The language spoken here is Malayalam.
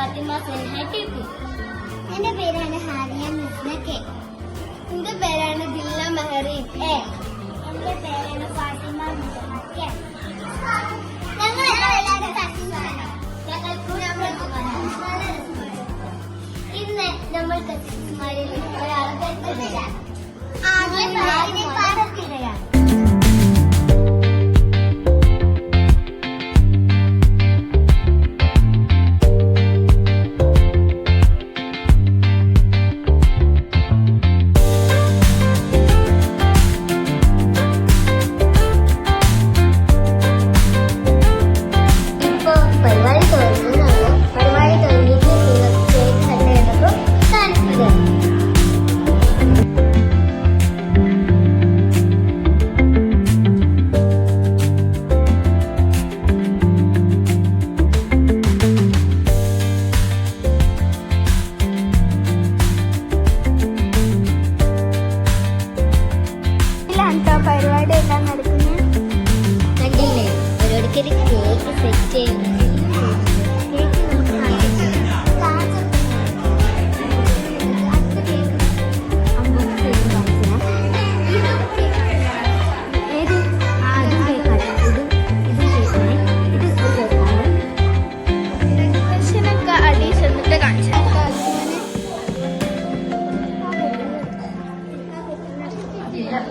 ഫാത്തിമ സൽഹ ടിപി. എന്റെ പേരാണ് ഹാരിയ മിസ്ന കെ. എന്റെ പേരാണ് ദില്ല മെഹറീൻ എ. എന്റെ പേരാണ് ഫാത്തിമ മിസ്ന കെ. ഞങ്ങൾ ഇന്ന് നമ്മൾ കസിന്മാരിൽ ഒരാളെ പരിചയപ്പെടാം. ആദ്യം പാടത്തിടയാണ്. പരിപാടി എല്ലാം നടക്കുന്നത് കണ്ടില്ലേ? ഓരോരുത്തർ കേക്ക് സെറ്റ് ചെയ്യുന്നു. അടി ചെന്നിട്ട് കാണിച്ചു. Tidak